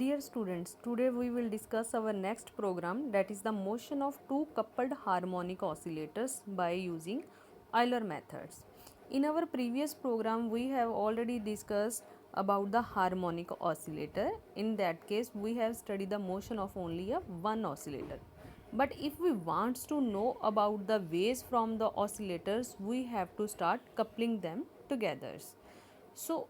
Dear students, today we will discuss our next program, that is the motion of two coupled harmonic oscillators by using Euler methods. In our previous program we have already discussed about the harmonic oscillator. In that case we have studied the motion of only one oscillator. But if we want to know about the waves from the oscillators, we have to start coupling them together. So,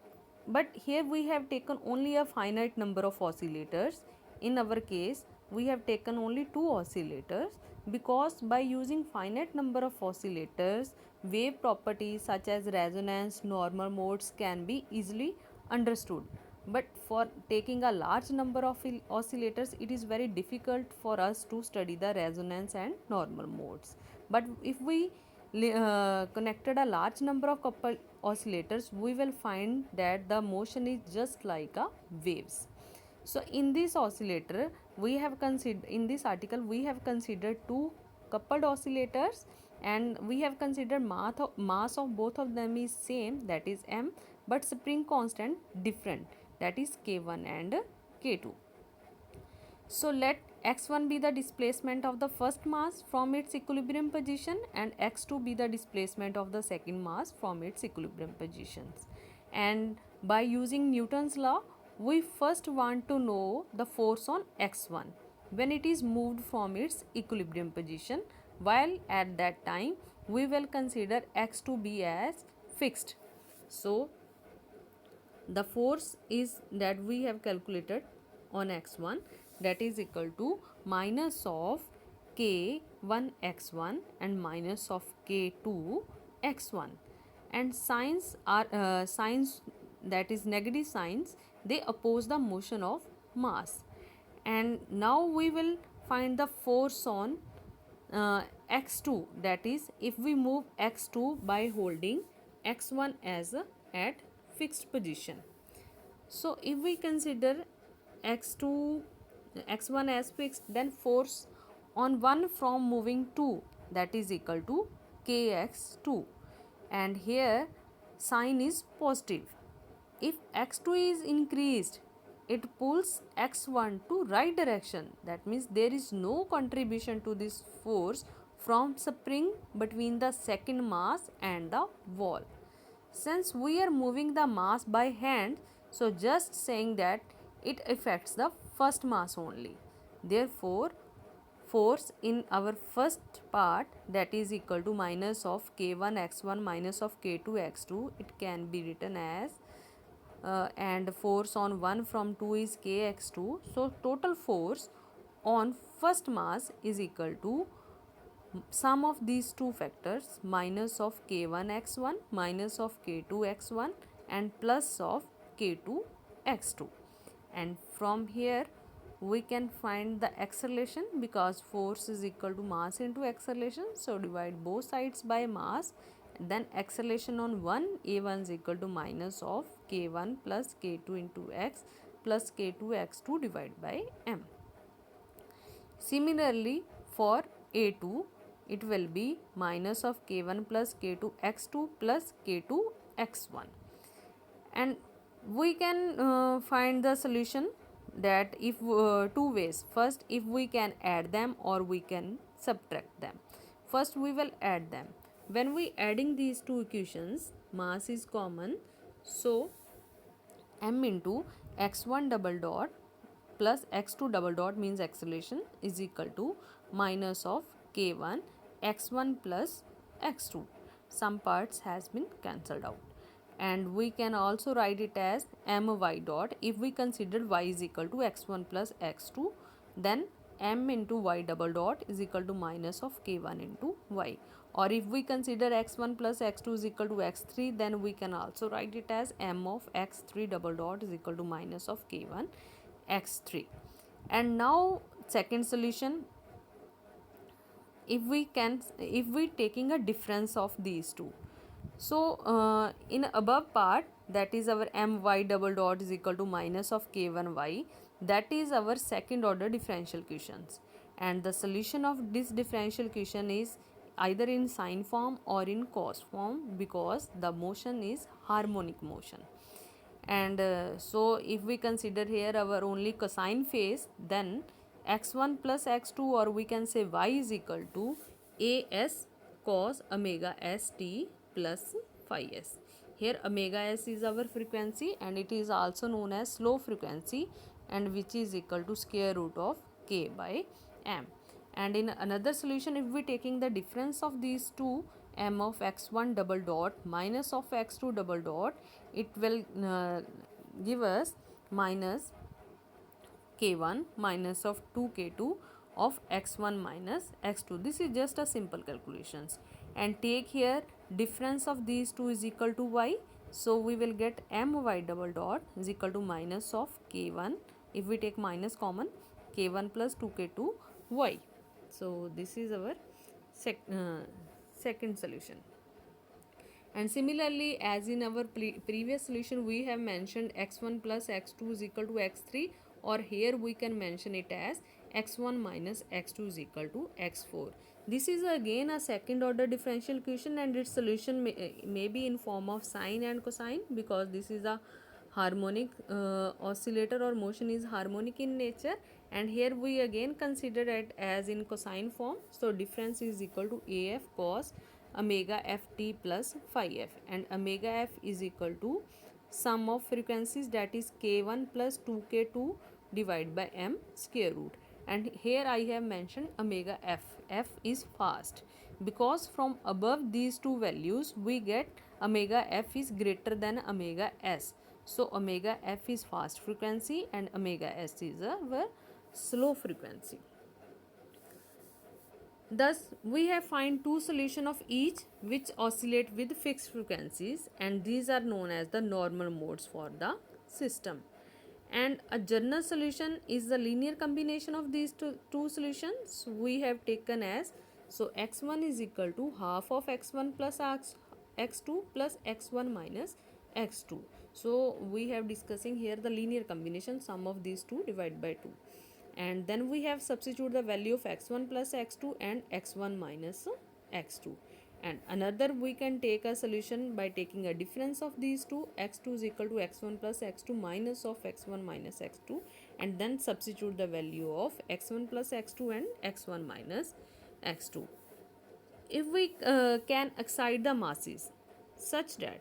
but here we have taken only a finite number of oscillators. In our case, we have taken only two oscillators, because by using finite number of oscillators, wave properties such as resonance, normal modes can be easily understood. But for taking a large number of oscillators, it is very difficult for us to study the resonance and normal modes. But if we connected a large number of coupled oscillators, we will find that the motion is just like a waves. So in this oscillator we have considered, in this article we have considered two coupled oscillators, and we have considered mass of both of them is same, that is m, but spring constant different, that is k1 and k2. So let x1 be the displacement of the first mass from its equilibrium position, and x2 be the displacement of the second mass from its equilibrium positions. And by using Newton's law, we first want to know the force on x1 when it is moved from its equilibrium position, while at that time we will consider x2 be as fixed. So the force is that we have calculated on x1, that is equal to minus of k1 x1 and minus of k2 x1, and signs are signs, that is negative signs, they oppose the motion of mass. And now we will find the force on x2, that is if we move x2 by holding x1 as at fixed position. So if we consider x2 x1 as fixed, then force on 1 from moving 2, that is equal to kx2, and here sign is positive. If x2 is increased, it pulls x1 to right direction, that means there is no contribution to this force from spring between the second mass and the wall. Since we are moving the mass by hand, so just saying that it affects the first mass only. Therefore, force in our first part, that is equal to minus of k1 x1 minus of k2 x2, it can be written as and force on 1 from 2 is kx2. So total force on first mass is equal to sum of these two factors, minus of k1 x1 minus of k2 x1 and plus of k2 x2. And from here we can find the acceleration, because force is equal to mass into acceleration, so divide both sides by mass. Then acceleration on 1, a1 is equal to minus of k1 plus k2 into x plus k2 x2 divided by m. Similarly for a2, it will be minus of k1 plus k2 x2 plus k2 x1. And we can find the solution, that if two ways. First, if we can add them or we can subtract them. First we will add them. When we adding these two equations, mass is common, so m into x1 double dot plus x2 double dot means acceleration is equal to minus of k1 x1 plus x2. Some parts has been cancelled out, and we can also write it as my dot. If we consider y is equal to x1 plus x2, then m into y double dot is equal to minus of k1 into y. Or if we consider x1 plus x2 is equal to x3, then we can also write it as m of x3 double dot is equal to minus of k1 x3. And now second solution, if we taking a difference of these two. So in above part, that is our my double dot is equal to minus of k1y, that is our second order differential equations, and the solution of this differential equation is either in sine form or in cos form, because the motion is harmonic motion. And so if we consider here our only cosine phase, then x1 plus x2, or we can say y is equal to as cos omega st plus phi s. Here omega s is our frequency and it is also known as slow frequency, and which is equal to square root of k by m. And in another solution, if we taking the difference of these two, m of x1 double dot minus of x2 double dot, it will give us minus k1 minus of 2k2 of x1 minus x2. This is just a simple calculations. And take here difference of these two is equal to y. So we will get my double dot is equal to minus of k1. If we take minus common, k1 plus 2k2 y. So this is our second solution. And similarly, as in our previous solution, we have mentioned x1 plus x2 is equal to x3, or here we can mention it as x1 minus x2 is equal to x4. This is again a second order differential equation, and its solution may be in form of sine and cosine, because this is a harmonic oscillator, or motion is harmonic in nature. And here we again consider it as in cosine form. So difference is equal to af cos omega ft plus phi f, and omega f is equal to sum of frequencies, that is k1 plus 2k2 divided by m square root. And here I have mentioned omega f. F is fast, because from above these two values we get omega f is greater than omega s. So omega f is fast frequency and omega s is a slow frequency. Thus, we have find two solutions of each which oscillate with fixed frequencies, and these are known as the normal modes for the system. And a general solution is the linear combination of these two solutions. We have taken as, so x1 is equal to half of x1 plus x2 plus x1 minus x2. So we have discussing here the linear combination, sum of these two divided by 2. And then we have substitute the value of x1 plus x2 and x1 minus x2. And another we can take a solution by taking a difference of these two, x2 is equal to x1 plus x2 minus of x1 minus x2, and then substitute the value of x1 plus x2 and x1 minus x2. If we can excite the masses such that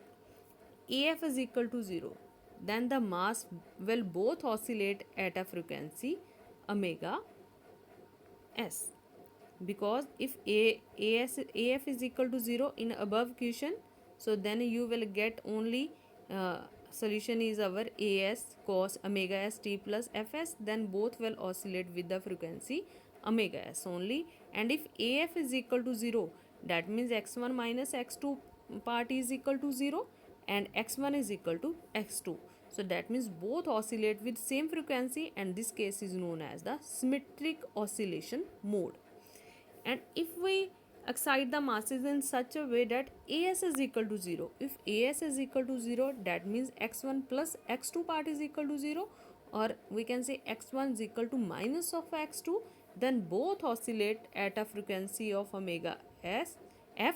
AF is equal to 0, then the mass will both oscillate at a frequency omega s, because if AF is equal to 0 in above equation, so then you will get only solution is our as cos omega st plus fs, then both will oscillate with the frequency omega s only. And if AF is equal to 0, that means x1 minus x2 part is equal to 0 and x1 is equal to x2. So that means both oscillate with same frequency, and this case is known as the symmetric oscillation mode. And if we excite the masses in such a way that as is equal to 0, if as is equal to 0, that means x1 plus x2 part is equal to 0, or we can say x1 is equal to minus of x2, then both oscillate at a frequency of omega s f.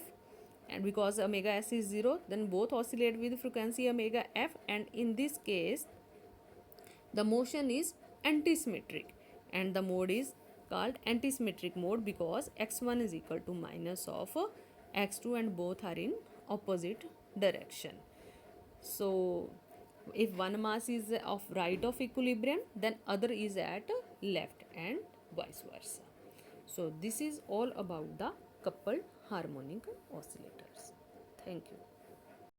And because omega s is 0, then both oscillate with frequency omega f, and in this case the motion is antisymmetric, and the mode is called antisymmetric mode because x1 is equal to minus of x2 and both are in opposite direction. So if one mass is of right of equilibrium, then other is at left, and vice versa. So this is all about the coupled harmonic oscillators. Thank you.